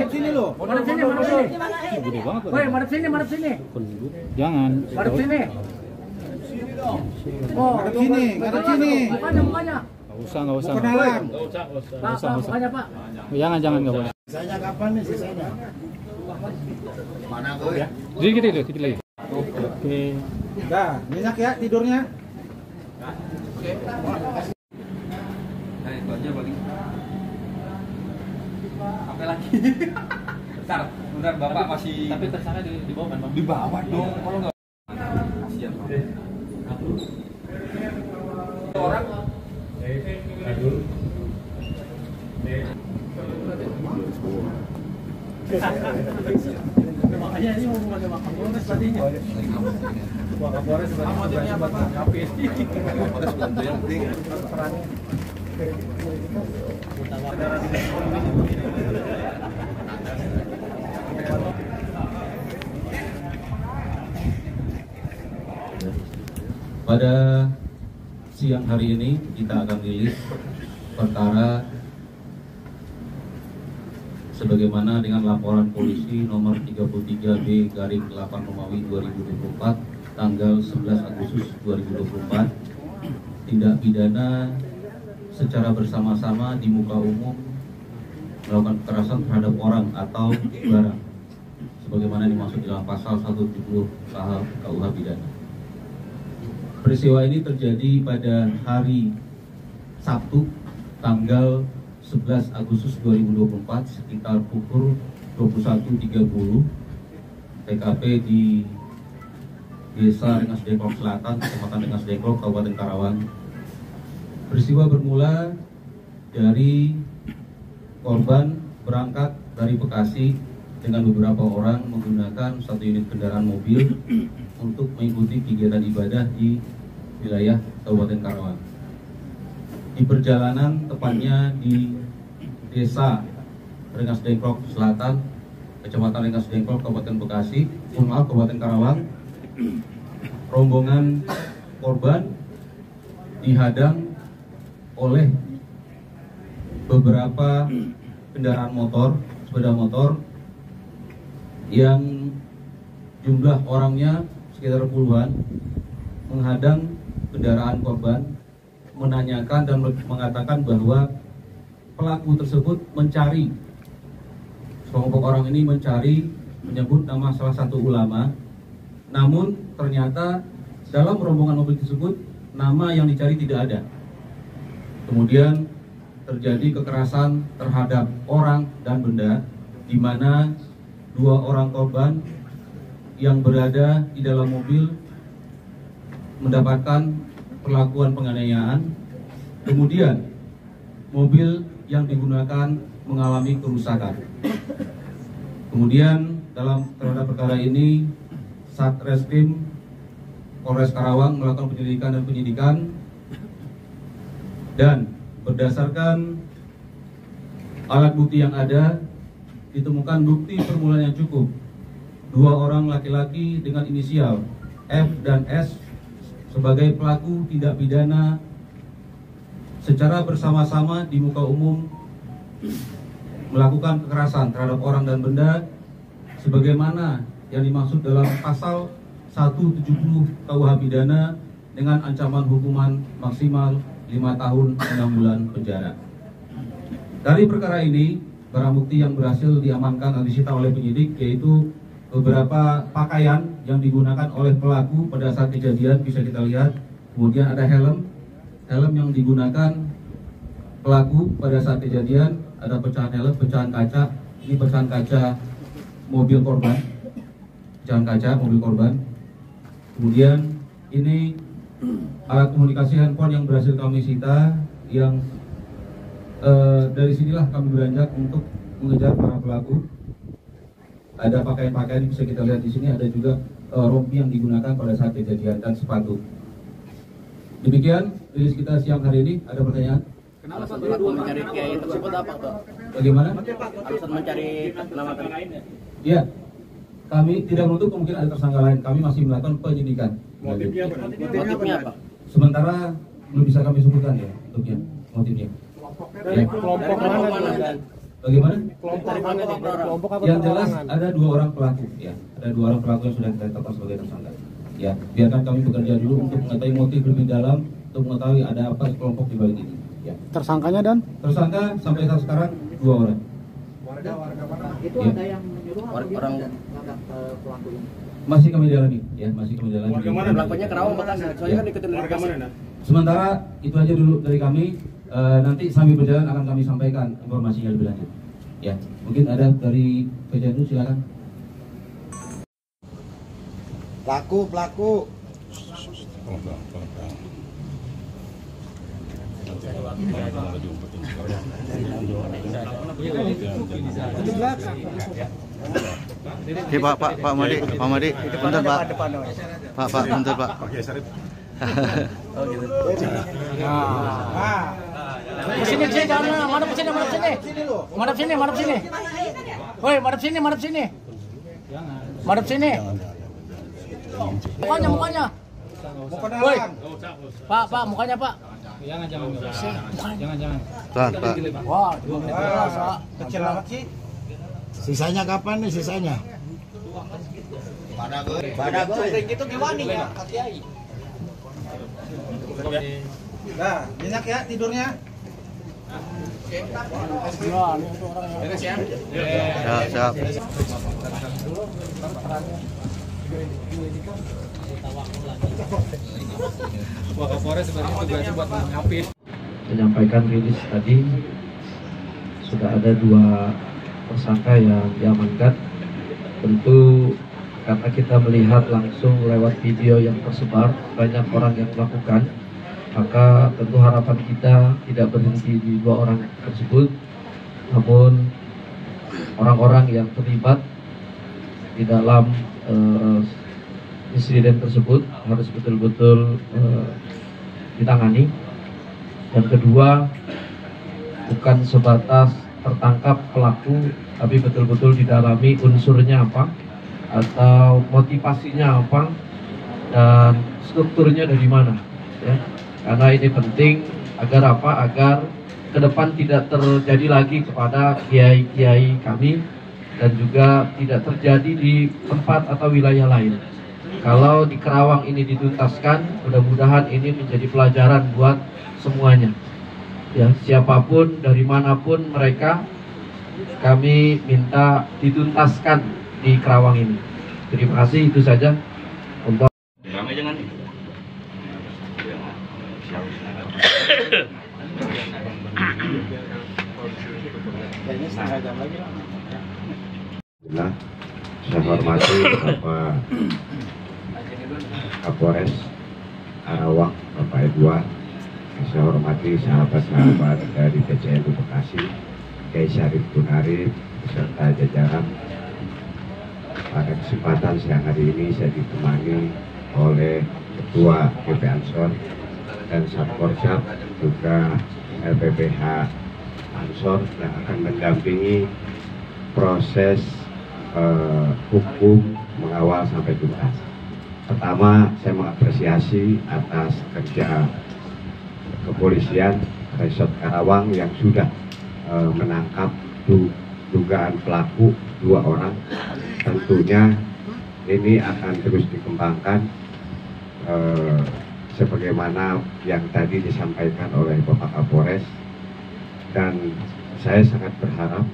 Sini lo. Madep sini. Gede banget. Woi, madep sini. Jangan. Madep sini. Oh, Ngadep sini. Mukanya. Enggak usah. Kenalan. Pak, mukanya Pak. Jangan enggak boleh. Sisanya kapan nih sisanya? Mana tuh ya? Sedikit lagi. Oke. Dah, nyenyak ya tidurnya. Oke. Nah, itu aja paling. Apa lagi? Bentar Bapak masih. Tapi tersangka di bawah kan, Bang? Di bawah dong. Kalau enggak kasihan, Bang. Orang Makanya ini mau sama Kapolres tadinya. Kapolres motifnya apa Pak? Kapis. Kapolres bantu yang penting. Pada siang hari ini kita akan rilis perkara sebagaimana dengan laporan polisi nomor 33B/8/2024 tanggal 11 Agustus 2024, tindak pidana secara bersama-sama di muka umum melakukan kekerasan terhadap orang atau barang sebagaimana dimaksud dalam pasal 170 KUH pidana. Peristiwa ini terjadi pada hari Sabtu tanggal 11 Agustus 2024 sekitar pukul 21.30, TKP di Desa Rengas Dengklok Selatan, Kecamatan Rengas Dengklok, Kabupaten Karawang. Peristiwa bermula dari korban berangkat dari Bekasi dengan beberapa orang menggunakan satu unit kendaraan mobil untuk mengikuti kegiatan ibadah di wilayah Kabupaten Karawang. Di perjalanan, tepatnya di Desa Rengas Dengklok Selatan, Kecamatan Rengas Dengklok, Kabupaten Bekasi, Kabupaten Karawang, rombongan korban dihadang oleh beberapa kendaraan motor, sepeda motor yang jumlah orangnya sekitar puluhan, menghadang kendaraan korban, menanyakan dan mengatakan bahwa pelaku tersebut mencari, sekelompok orang ini mencari, menyebut nama salah satu ulama, namun ternyata dalam rombongan mobil tersebut nama yang dicari tidak ada. Kemudian terjadi kekerasan terhadap orang dan benda, di mana dua orang korban yang berada di dalam mobil mendapatkan perlakuan penganiayaan. Kemudian mobil yang digunakan mengalami kerusakan. Kemudian terhadap perkara ini Satreskrim Polres Karawang melakukan penyelidikan dan penyidikan, dan berdasarkan alat bukti yang ada ditemukan bukti permulaan yang cukup. Dua orang laki-laki dengan inisial F dan S sebagai pelaku tindak pidana secara bersama-sama di muka umum melakukan kekerasan terhadap orang dan benda sebagaimana yang dimaksud dalam pasal 170 KUH pidana dengan ancaman hukuman maksimal 5 tahun 6 bulan penjara. Dari perkara ini, barang bukti yang berhasil diamankan dan disita oleh penyidik yaitu beberapa pakaian yang digunakan oleh pelaku pada saat kejadian, bisa kita lihat. Kemudian ada helm yang digunakan pelaku pada saat kejadian, ada pecahan helm, pecahan kaca. Ini pecahan kaca mobil korban, pecahan kaca mobil korban. Kemudian ini alat komunikasi handphone yang berhasil kami sita, yang dari sinilah kami beranjak untuk mengejar para pelaku. Ada pakaian-pakaian bisa kita lihat di sini, ada juga rompi yang digunakan pada saat kejadian dan sepatu. Demikian rilis kita siang hari ini. Ada pertanyaan? Kenapa Pak mencari kiai tersebut apa Pak? Bagaimana? Alasan mencari nama lain? Ya, kami tidak menutup kemungkinan ada tersangka lain. Kami masih melakukan penyidikan. Motifnya apa? Sementara belum bisa kami sebutkan ya untuknya motifnya. Dari kelompok mana? Bagaimana? Kelompok apa Yang jelas ada 2 orang pelaku, ya. Ada 2 orang pelaku yang sudah kita tetapkan sebagai tersangka. Ya, biarkan kami bekerja dulu untuk mengetahui motif lebih dalam, untuk mengetahui ada apa kelompok di balik ini. Ya. tersangkanya dan Tersangka sampai saat sekarang 2 orang. Warga mana? Itu Ya. ada yang menyuruh Orang pelaku ini. Masih kami dalami, ya, masih kami dalami. Warga mana? pelakunya Kerawang Bekasi. Soalnya kan ikutin dari Bekasi. Sementara itu aja dulu dari kami. Nanti sambil berjalan akan kami sampaikan informasinya lebih lanjut. Ya, mungkin ada dari PJNU, silakan. Pelaku. Oke Pak Madi, bentar Pak. Pak, bentar Pak. Sini jangan madep sini. Madep sini. Woi, madep sini. Madep sini. Mukanya. Woi. Pak, mukanya Pak. jangan Pak. Wah, 2 menit jelas, Pak. Kecil amat sih. Sisanya kapan nih sisanya? Pada gitu gimana nih ya? Nah, nyenyak ya tidurnya. Wah, ini untuk orangnya. Siap. Wakapolres sebenarnya tugasnya buat mengapit. Menyampaikan rilis tadi sudah ada 2 tersangka yang diamankan. Tentu karena kita melihat langsung lewat video yang tersebar banyak orang yang melakukan, maka tentu harapan kita tidak berhenti di 2 orang tersebut, namun orang-orang yang terlibat di dalam insiden tersebut harus betul-betul ditangani. Yang kedua, bukan sebatas tertangkap pelaku, tapi betul-betul didalami unsurnya apa, atau motivasinya apa, dan strukturnya dari mana, ya. Karena ini penting agar apa? Agar ke depan tidak terjadi lagi kepada kiai-kiai kami, dan juga tidak terjadi di tempat atau wilayah lain. Kalau di Kerawang ini dituntaskan, mudah-mudahan ini menjadi pelajaran buat semuanya. Ya, siapapun dari manapun mereka, kami minta dituntaskan di Kerawang ini. Terima kasih, itu saja untuk. Saya hormati Bapak Kapolres Karawang, Bapak Edward. Saya hormati sahabat-sahabat dari PJNU Bekasi, Kiai Syarif Tunarif beserta jajaran. Pada kesempatan siang hari ini saya ditemani oleh Ketua GP Ansor dan Satporsat, juga LPPH Ansor yang akan mendampingi proses hukum mengawal sampai tuntas. Pertama, saya mengapresiasi atas kerja kepolisian Resort Karawang yang sudah menangkap dugaan pelaku 2 orang. Tentunya ini akan terus dikembangkan sebagaimana yang tadi disampaikan oleh Bapak Kapolres, dan saya sangat berharap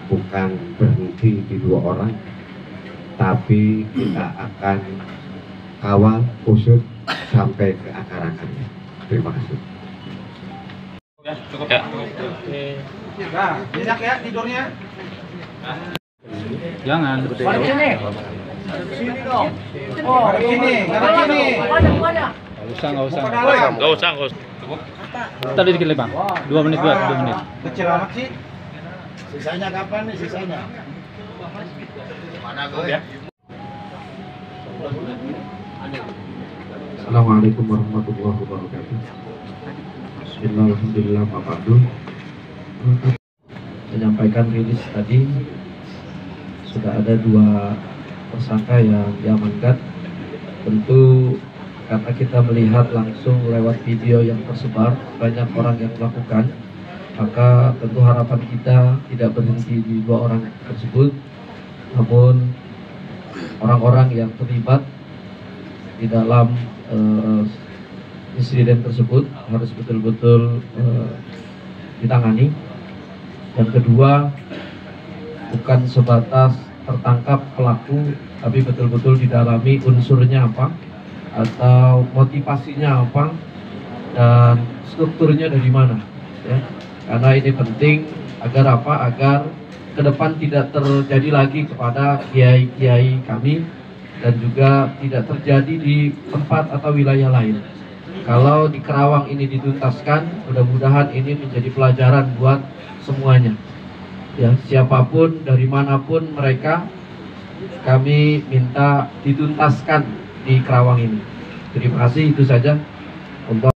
bukan berhenti di 2 orang, tapi kita akan kawal usut sampai ke akar-akarnya. Terima kasih. Cukup ya. Nah, nyenyak ya tidurnya. jangan. Madep sini. Sini dong. Oh, sini. Mukanya. Nggak usah. Tadi dikit lagi Bang. 2 menit buat 2 menit. Kecil amat sih. Sisanya kapan nih sisanya? Assalamualaikum warahmatullahi wabarakatuh. Bismillahirrahmanirrahim. Pak Abdul menyampaikan rilis tadi sudah ada 2 tersangka yang diamankan. Tentu karena kita melihat langsung lewat video yang tersebar banyak orang yang melakukan, maka tentu harapan kita tidak berhenti di 2 orang tersebut, namun orang-orang yang terlibat di dalam insiden tersebut harus betul-betul ditangani. Yang kedua, bukan sebatas tertangkap pelaku, tapi betul-betul didalami unsurnya apa, atau motivasinya apa, dan strukturnya dari mana, ya. Karena ini penting agar apa? Agar ke depan tidak terjadi lagi kepada kiai-kiai kami dan juga tidak terjadi di tempat atau wilayah lain. Kalau di Kerawang ini dituntaskan, mudah-mudahan ini menjadi pelajaran buat semuanya. Ya, siapapun dari manapun mereka, kami minta dituntaskan di Kerawang ini. Terima kasih, itu saja untuk